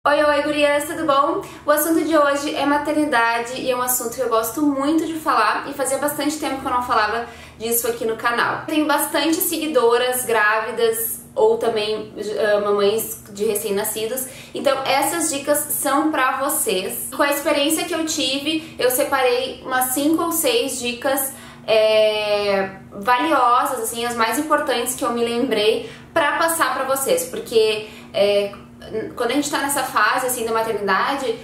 Oi, oi, gurias, tudo bom? O assunto de hoje é maternidade e é um assunto que eu gosto muito de falar e fazia bastante tempo que eu não falava disso aqui no canal. Tenho bastante seguidoras grávidas ou também mamães de recém-nascidos, então essas dicas são pra vocês. Com a experiência que eu tive, eu separei umas 5 ou 6 dicas valiosas, assim, as mais importantes que eu me lembrei pra passar pra vocês, porque quando a gente tá nessa fase assim da maternidade,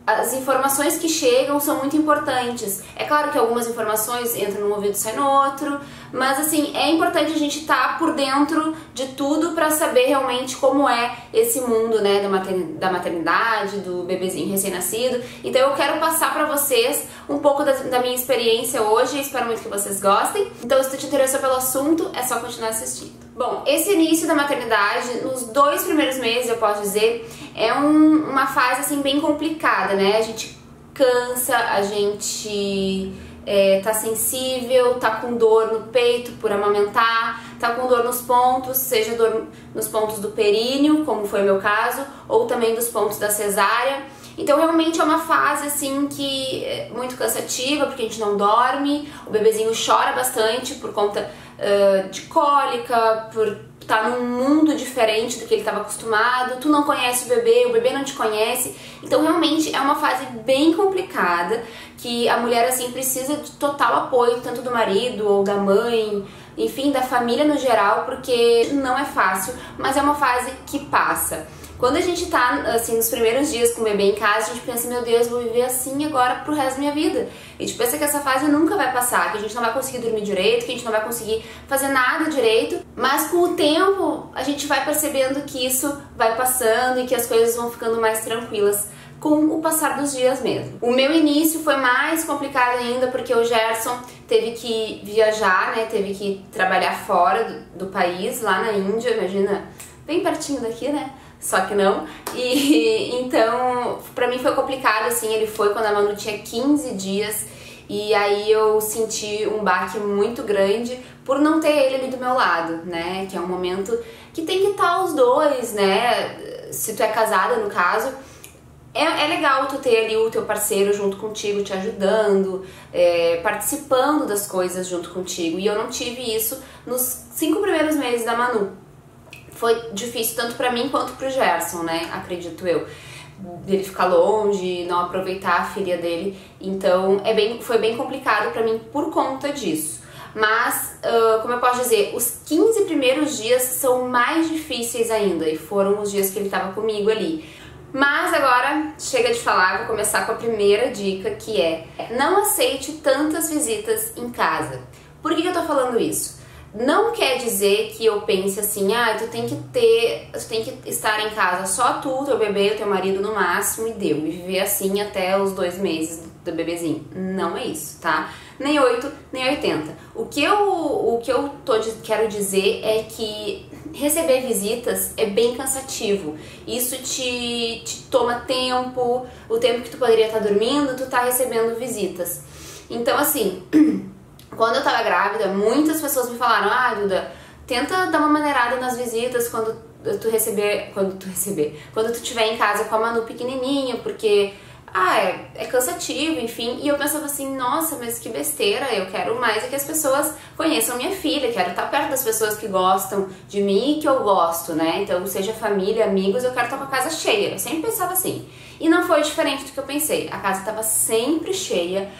as informações que chegam são muito importantes. É claro que algumas informações entram num ouvido e saem no outro, mas assim, é importante a gente estar por dentro de tudo pra saber realmente como é esse mundo, né, da maternidade, do bebezinho recém-nascido. Então eu quero passar pra vocês um pouco da minha experiência hoje, espero muito que vocês gostem. Então se tu te interessou pelo assunto, é só continuar assistindo. Bom, esse início da maternidade, nos 2 primeiros meses, eu posso dizer, é uma fase assim bem complicada, né? A gente cansa, a gente tá sensível, tá com dor no peito por amamentar, tá com dor nos pontos, seja dor nos pontos do períneo, como foi o meu caso, ou também dos pontos da cesárea. Então realmente é uma fase assim que é muito cansativa, porque a gente não dorme, o bebezinho chora bastante por conta de cólica, por estar num mundo diferente do que ele estava acostumado, tu não conhece o bebê não te conhece, então realmente é uma fase bem complicada, que a mulher assim precisa de total apoio, tanto do marido ou da mãe, enfim, da família no geral, porque não é fácil, mas é uma fase que passa. Quando a gente tá, assim, nos primeiros dias com o bebê em casa, a gente pensa, meu Deus, vou viver assim agora pro resto da minha vida. A gente pensa que essa fase nunca vai passar, que a gente não vai conseguir dormir direito, que a gente não vai conseguir fazer nada direito. Mas com o tempo, a gente vai percebendo que isso vai passando e que as coisas vão ficando mais tranquilas com o passar dos dias mesmo. O meu início foi mais complicado ainda porque o Gerson teve que viajar, né, teve que trabalhar fora do país, lá na Índia, imagina, bem pertinho daqui, né? Só que não, e então pra mim foi complicado, assim, ele foi quando a Manu tinha 15 dias e aí eu senti um baque muito grande por não ter ele ali do meu lado, né, que é um momento que tem que estar os dois, né, se tu é casada no caso, é legal tu ter ali o teu parceiro junto contigo, te ajudando, participando das coisas junto contigo, e eu não tive isso nos 5 primeiros meses da Manu. Foi difícil tanto pra mim quanto pro Gerson, né, acredito eu, dele ficar longe, não aproveitar a filha dele, então foi bem complicado pra mim por conta disso. Mas, como eu posso dizer, os 15 primeiros dias são mais difíceis ainda, e foram os dias que ele tava comigo ali. Mas agora, chega de falar, vou começar com a primeira dica, que é: não aceite tantas visitas em casa. Por que eu tô falando isso? Não quer dizer que eu pense assim, tu tem que estar em casa só tu, teu bebê, o teu marido no máximo e deu, e viver assim até os 2 meses do bebezinho. Não é isso, tá? Nem 8, nem 80. O que eu quero dizer é que receber visitas é bem cansativo. Isso te toma tempo, o tempo que tu poderia estar dormindo, tu tá recebendo visitas. Então assim, quando eu tava grávida, muitas pessoas me falaram, Duda, tenta dar uma maneirada nas visitas quando tu estiver em casa com a Manu pequenininha, porque é cansativo, enfim. E eu pensava assim, nossa, mas que besteira, eu quero mais que as pessoas conheçam minha filha, quero estar perto das pessoas que gostam de mim e que eu gosto, né? Então, seja família, amigos, eu quero estar com a casa cheia. Eu sempre pensava assim. E não foi diferente do que eu pensei. A casa estava sempre cheia.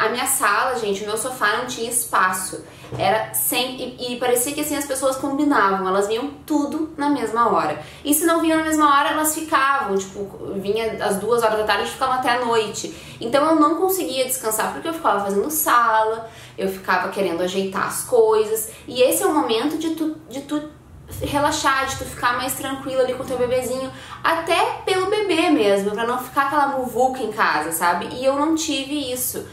A minha sala, gente, o meu sofá não tinha espaço. Era sempre... E parecia que assim as pessoas combinavam. Elas vinham tudo na mesma hora. E se não vinham na mesma hora, elas ficavam. Tipo, vinha às 2 horas da tarde e ficavam até a noite. Então eu não conseguia descansar porque eu ficava fazendo sala, eu ficava querendo ajeitar as coisas. E esse é o momento de tu relaxar, de tu ficar mais tranquila ali com o teu bebezinho, até pelo bebê mesmo, pra não ficar aquela muvuca em casa, sabe? E eu não tive isso.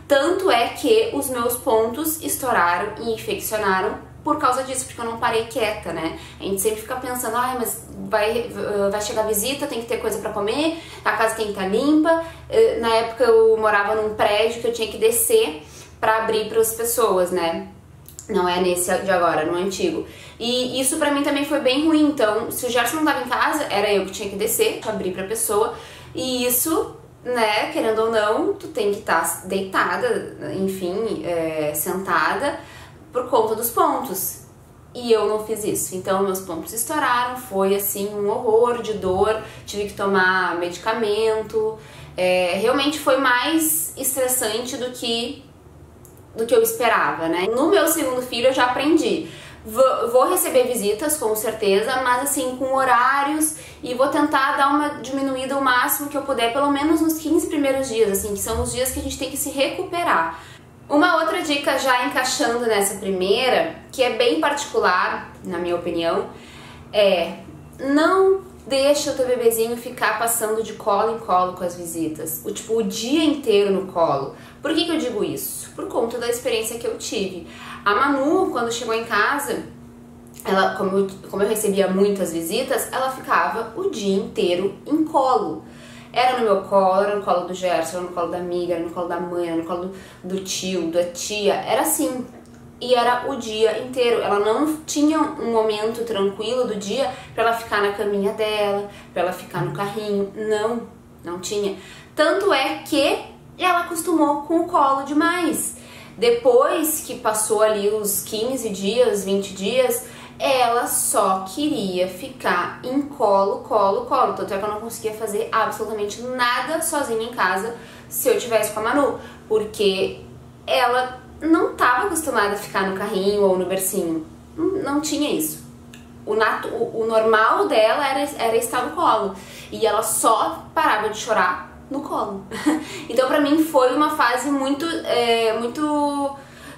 Tanto é que os meus pontos estouraram e infeccionaram por causa disso, porque eu não parei quieta, né? A gente sempre fica pensando, mas vai chegar visita, tem que ter coisa pra comer, a casa tem que estar limpa. Na época eu morava num prédio que eu tinha que descer pra abrir pras pessoas, né? Não é nesse de agora, no antigo. E isso pra mim também foi bem ruim. Então, se o Gerson não tava em casa, era eu que tinha que descer, abrir pra pessoa. E isso, né, querendo ou não, tu tem que estar deitada, enfim, sentada, por conta dos pontos. E eu não fiz isso. Então, meus pontos estouraram, foi assim, um horror de dor, tive que tomar medicamento. Realmente foi mais estressante do que eu esperava, né? No meu segundo filho eu já aprendi. Vou receber visitas, com certeza, mas assim, com horários, e vou tentar dar uma diminuída o máximo que eu puder, pelo menos nos 15 primeiros dias, assim, que são os dias que a gente tem que se recuperar. Uma outra dica, já encaixando nessa primeira, que é bem particular, na minha opinião, não deixa o teu bebezinho ficar passando de colo em colo com as visitas, o dia inteiro no colo. Por que eu digo isso? Por conta da experiência que eu tive. A Manu, quando chegou em casa, ela, como eu recebia muitas visitas, ela ficava o dia inteiro em colo. Era no meu colo, era no colo do Gerson, era no colo da amiga, era no colo da mãe, era no colo do tio, da tia, era assim. E era o dia inteiro. Ela não tinha um momento tranquilo do dia pra ela ficar na caminha dela, pra ela ficar no carrinho. Não tinha. Tanto é que ela acostumou com o colo demais. Depois que passou ali os 15 dias, 20 dias, ela só queria ficar em colo, colo, colo. Tanto é que eu não conseguia fazer absolutamente nada sozinha em casa se eu tivesse com a Manu, porque ela não estava acostumada a ficar no carrinho ou no bercinho. Não tinha isso. O normal dela era estar no colo. E ela só parava de chorar no colo. Então pra mim foi uma fase muito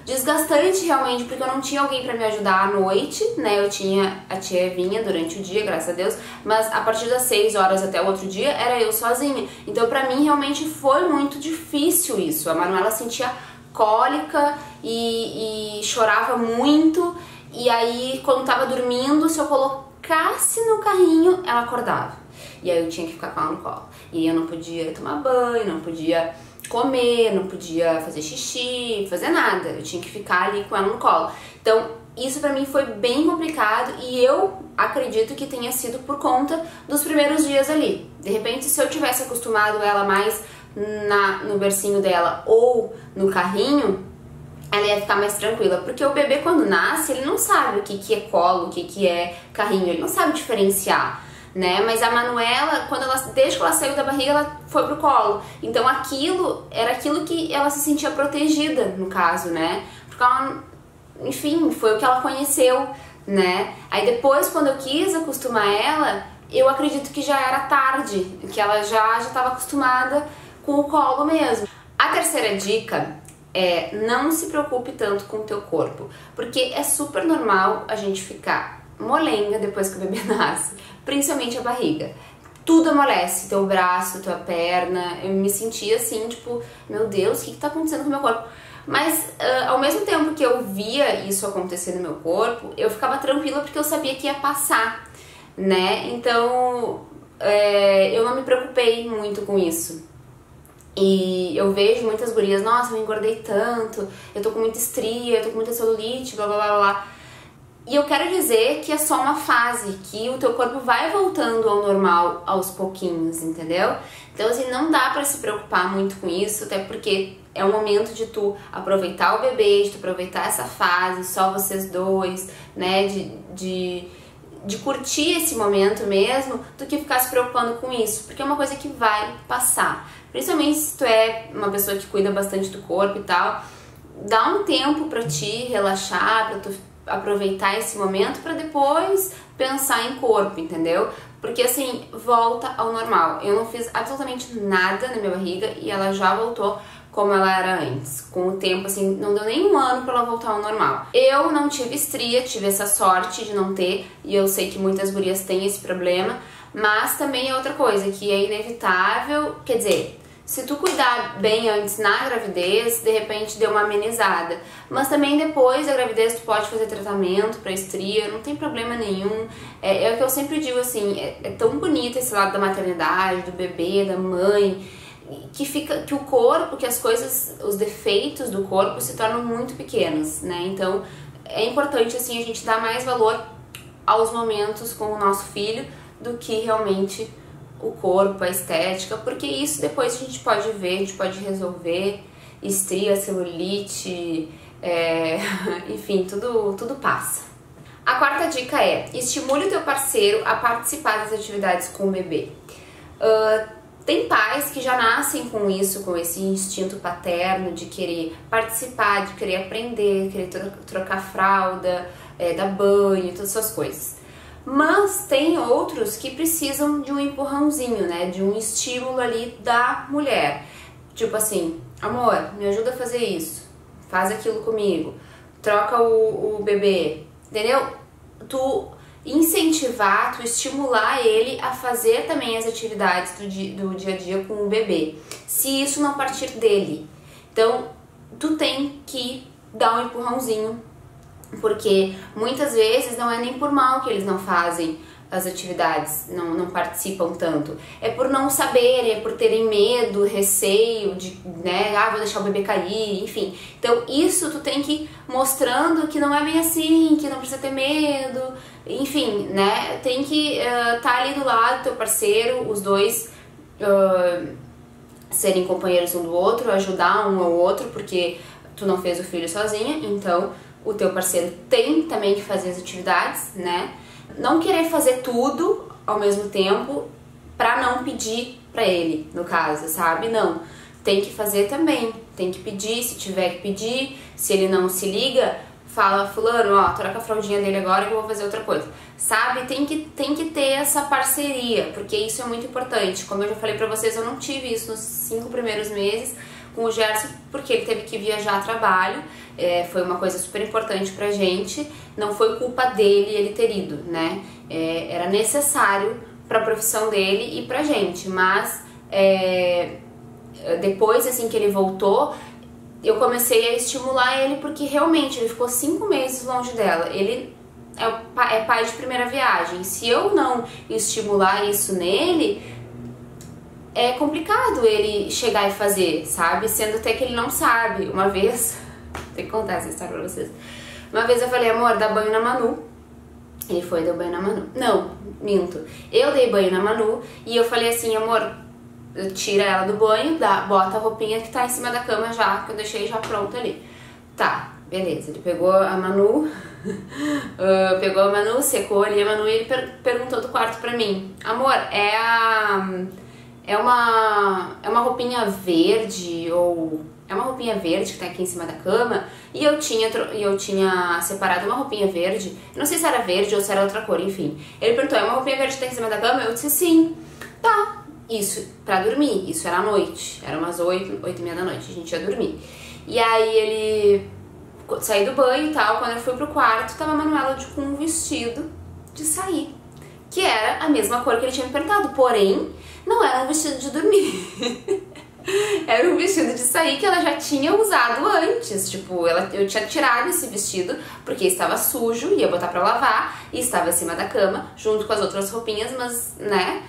desgastante realmente, porque eu não tinha alguém pra me ajudar à noite, né? Eu tinha a tia Evinha durante o dia, graças a Deus, mas a partir das 6 horas até o outro dia era eu sozinha. Então pra mim realmente foi muito difícil isso. A Manuela sentia cólica e chorava muito, e aí quando tava dormindo, se eu colocasse no carrinho, ela acordava. E aí eu tinha que ficar com ela no colo. E eu não podia tomar banho, não podia comer, não podia fazer xixi, fazer nada. Eu tinha que ficar ali com ela no colo. Então, isso pra mim foi bem complicado e eu acredito que tenha sido por conta dos primeiros dias ali. De repente, se eu tivesse acostumado ela mais no bercinho dela ou no carrinho, ela ia ficar mais tranquila. Porque o bebê, quando nasce, ele não sabe o que é colo, o que é carrinho, ele não sabe diferenciar, né? Mas a Manuela, desde que ela saiu da barriga, ela foi pro colo. Então aquilo era aquilo que ela se sentia protegida, no caso, né? Porque ela, enfim, foi o que ela conheceu, né? Aí depois, quando eu quis acostumar ela, eu acredito que já era tarde, que ela já estava acostumada com o colo mesmo. A terceira dica é: não se preocupe tanto com o teu corpo, porque é super normal a gente ficar molenga depois que o bebê nasce, principalmente a barriga. Tudo amolece, teu braço, tua perna. Eu me sentia assim, tipo, meu Deus, o que tá acontecendo com o meu corpo? Mas ao mesmo tempo que eu via isso acontecer no meu corpo, eu ficava tranquila porque eu sabia que ia passar, né? Então eu não me preocupei muito com isso. E eu vejo muitas gurias: nossa, eu engordei tanto, eu tô com muita estria, eu tô com muita celulite, blá blá blá blá. E eu quero dizer que é só uma fase, que o teu corpo vai voltando ao normal aos pouquinhos, entendeu? Então assim, não dá pra se preocupar muito com isso, até porque é um momento de tu aproveitar o bebê, de tu aproveitar essa fase, só vocês dois, né, de curtir esse momento mesmo, do que ficar se preocupando com isso, porque é uma coisa que vai passar. Principalmente se tu é uma pessoa que cuida bastante do corpo e tal, dá um tempo pra ti relaxar, pra tu aproveitar esse momento pra depois pensar em corpo, entendeu? Porque assim, volta ao normal. Eu não fiz absolutamente nada na minha barriga e ela já voltou como ela era antes. Com o tempo, assim, não deu nem um ano pra ela voltar ao normal. Eu não tive estria, tive essa sorte de não ter, e eu sei que muitas gurias têm esse problema, mas também é outra coisa, que é inevitável, quer dizer, se tu cuidar bem antes na gravidez, de repente deu uma amenizada. Mas também depois da gravidez tu pode fazer tratamento pra estria, não tem problema nenhum. É o que eu sempre digo, assim, é tão bonito esse lado da maternidade, do bebê, da mãe, que o corpo, que as coisas, os defeitos do corpo se tornam muito pequenos, né? Então é importante assim a gente dar mais valor aos momentos com o nosso filho do que realmente o corpo, a estética, porque isso depois a gente pode ver, a gente pode resolver, estria, celulite, enfim, tudo passa. A quarta dica é: estimule o teu parceiro a participar das atividades com o bebê. Tem pais que já nascem com isso, com esse instinto paterno de querer participar, de querer aprender, querer trocar fralda, dar banho, todas essas coisas. Mas tem outros que precisam de um empurrãozinho, né? De um estímulo ali da mulher. Tipo assim, amor, me ajuda a fazer isso, faz aquilo comigo, troca o bebê, entendeu? Tu incentivar, tu estimular ele a fazer também as atividades do dia a dia com o bebê, se isso não partir dele. Então, tu tem que dar um empurrãozinho, porque muitas vezes não é nem por mal que eles não fazem as atividades, não participam tanto. É por não saberem, é por terem medo, receio de, né, vou deixar o bebê cair, enfim. Então isso tu tem que ir mostrando que não é bem assim, que não precisa ter medo, enfim, né, tem que tá ali do lado do teu parceiro, os dois serem companheiros um do outro, ajudar um ao outro, porque tu não fez o filho sozinha, então o teu parceiro tem também que fazer as atividades, né? Não querer fazer tudo ao mesmo tempo pra não pedir pra ele, no caso, sabe? Não, tem que fazer também, tem que pedir, se tiver que pedir, se ele não se liga, fala, fulano, ó, troca a fraldinha dele agora que eu vou fazer outra coisa, sabe? Tem que ter essa parceria, porque isso é muito importante. Como eu já falei pra vocês, eu não tive isso nos 5 primeiros meses com o Gerson, porque ele teve que viajar a trabalho, foi uma coisa super importante pra gente, não foi culpa dele ele ter ido, né? Era necessário pra profissão dele e pra gente, mas depois assim que ele voltou, eu comecei a estimular ele, porque realmente ele ficou 5 meses longe dela, ele é pai de primeira viagem, se eu não estimular isso nele, é complicado ele chegar e fazer, sabe? Sendo até que ele não sabe. Uma vez, tem que contar essa história pra vocês. Uma vez eu falei, amor, dá banho na Manu. Ele foi e deu banho na Manu. Não, minto. Eu dei banho na Manu e eu falei assim, amor, tira ela do banho, bota a roupinha que tá em cima da cama já, que eu deixei já pronta ali. Tá, beleza. Ele pegou a Manu, secou ali a Manu e ele perguntou do quarto pra mim, amor, é uma roupinha verde, ou é uma roupinha verde que tá aqui em cima da cama, e eu tinha separado uma roupinha verde, eu não sei se era verde ou se era outra cor, enfim. Ele perguntou, é uma roupinha verde que tá aqui em cima da cama? Eu disse sim. Tá, isso, pra dormir, isso era à noite, era umas 8h30 da noite, a gente ia dormir. E aí ele saiu do banho e tal, quando eu fui pro quarto, tava a Manuela com um vestido de sair, que era a mesma cor que ele tinha me perguntado, porém, não era um vestido de dormir. Era um vestido de sair que ela já tinha usado antes. Tipo, eu tinha tirado esse vestido porque estava sujo, ia botar pra lavar, e estava em cima da cama, junto com as outras roupinhas, mas, né,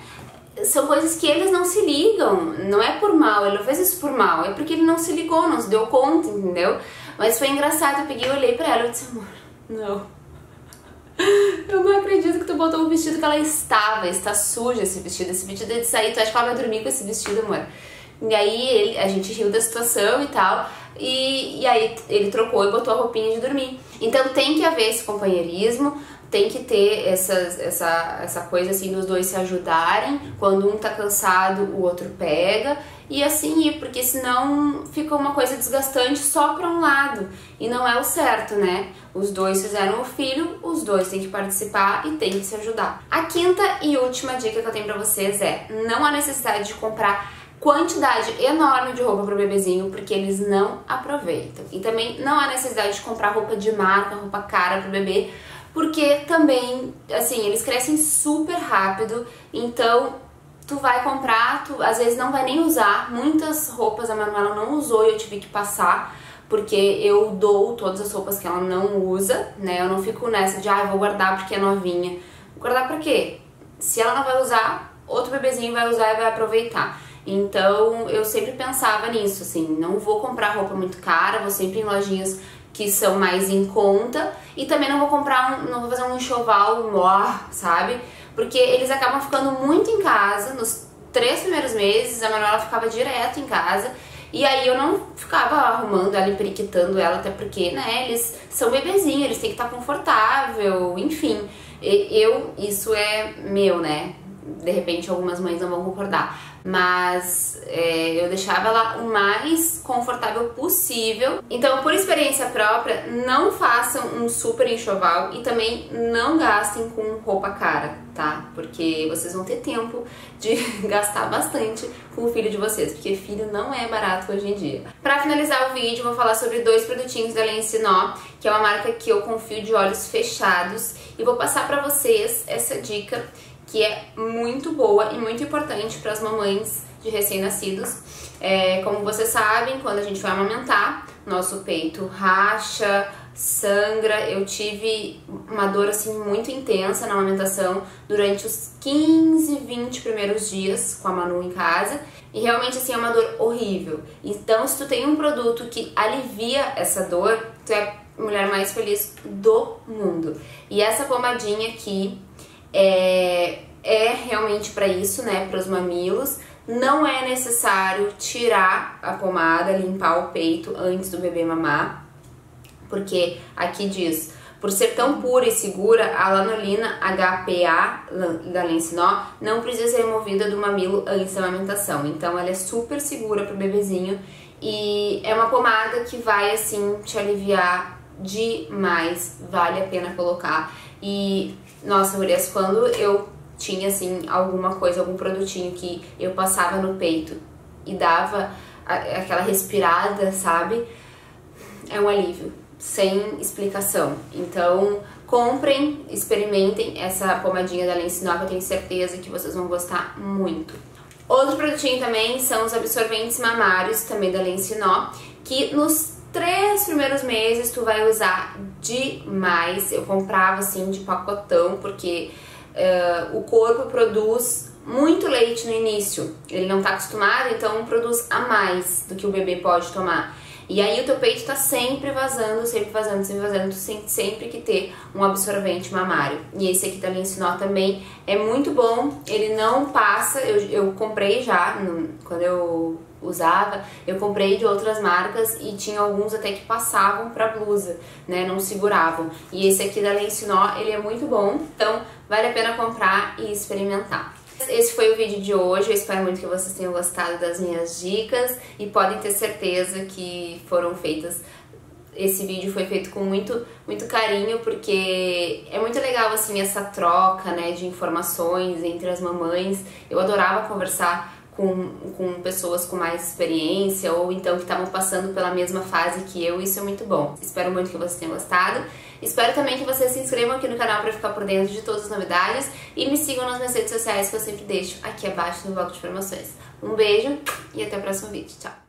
são coisas que eles não se ligam. Não é por mal, ele não fez isso por mal, é porque ele não se ligou, não se deu conta, entendeu? Mas foi engraçado, eu peguei e olhei pra ela e disse, amor, não. Eu não acredito que tu botou um vestido que ela está suja esse vestido é de sair, tu acha que ela vai dormir com esse vestido, amor? E aí a gente riu da situação e tal, e aí ele trocou e botou a roupinha de dormir. Então tem que haver esse companheirismo, tem que ter essa coisa assim dos dois se ajudarem, quando um tá cansado o outro pega, e assim ir, porque senão fica uma coisa desgastante só pra um lado, e não é o certo, né? Os dois fizeram o filho, os dois têm que participar e têm que se ajudar. A quinta e última dica que eu tenho pra vocês é, não há necessidade de comprar quantidade enorme de roupa pro bebezinho, porque eles não aproveitam. E também não há necessidade de comprar roupa de marca, roupa cara pro bebê, porque também, assim, eles crescem super rápido, então tu vai comprar, tu às vezes não vai nem usar. Muitas roupas a Manuela não usou e eu tive que passar, porque eu dou todas as roupas que ela não usa, né? Eu não fico nessa de, eu vou guardar porque é novinha. Vou guardar pra quê? Se ela não vai usar, outro bebezinho vai usar e vai aproveitar. Então eu sempre pensava nisso, assim, não vou comprar roupa muito cara, vou sempre em lojinhas que são mais em conta, e também não vou comprar, não vou fazer um enxoval, sabe? Porque eles acabam ficando muito em casa. Nos 3 primeiros meses a Manuela ficava direto em casa, e aí eu não ficava arrumando ela e periquitando ela, até porque, né, eles são bebezinhos, eles têm que estar confortável, enfim. Isso é meu, né? De repente algumas mães não vão concordar, mas eu deixava ela o mais confortável possível. Então, por experiência própria, não façam um super enxoval e também não gastem com roupa cara, tá? Porque vocês vão ter tempo de gastar bastante com o filho de vocês, porque filho não é barato hoje em dia. Pra finalizar o vídeo, eu vou falar sobre 2 produtinhos da Lencinó, que é uma marca que eu confio de olhos fechados, e vou passar pra vocês essa dica que é muito boa e muito importante para as mamães de recém-nascidos. Como vocês sabem, quando a gente vai amamentar, nosso peito racha, sangra. Eu tive uma dor assim muito intensa na amamentação durante os 15, 20 primeiros dias com a Manu em casa, e realmente assim é uma dor horrível. Então, se tu tem um produto que alivia essa dor, tu é a mulher mais feliz do mundo. E essa pomadinha aqui é realmente para isso, né, para os mamilos. Não é necessário tirar a pomada, limpar o peito antes do bebê mamar, porque aqui diz, por ser tão pura e segura, a lanolina HPA da Lencinó não precisa ser removida do mamilo antes da amamentação. Então ela é super segura para o bebezinho e é uma pomada que vai assim te aliviar demais, vale a pena colocar. E nossa, gurias, quando eu tinha assim alguma coisa, algum produtinho que eu passava no peito e dava aquela respirada, sabe? É um alívio, sem explicação. Então, comprem, experimentem essa pomadinha da Lencinó, que eu tenho certeza que vocês vão gostar muito. Outro produtinho também são os absorventes mamários, também da Lencinó, que nos 3 primeiros meses tu vai usar demais. Eu comprava assim de pacotão, porque o corpo produz muito leite no início, ele não tá acostumado, então produz a mais do que o bebê pode tomar. E aí o teu peito tá sempre vazando, sempre vazando, sempre vazando, tu sente sempre que ter um absorvente mamário. E esse aqui da Lencinó também é muito bom, ele não passa, eu comprei já, quando eu usava, eu comprei de outras marcas e tinha alguns até que passavam pra blusa, né, não seguravam. E esse aqui da Lencinó, ele é muito bom, então vale a pena comprar e experimentar. Esse foi o vídeo de hoje, eu espero muito que vocês tenham gostado das minhas dicas e podem ter certeza que foram feitas. Esse vídeo foi feito com muito carinho, porque é muito legal assim essa troca, né, de informações entre as mamães. Eu adorava conversar com pessoas com mais experiência ou então que estavam passando pela mesma fase que eu, isso é muito bom. Espero muito que vocês tenham gostado. Espero também que vocês se inscrevam aqui no canal para ficar por dentro de todas as novidades e me sigam nas minhas redes sociais, que eu sempre deixo aqui abaixo no bloco de informações. Um beijo e até o próximo vídeo. Tchau!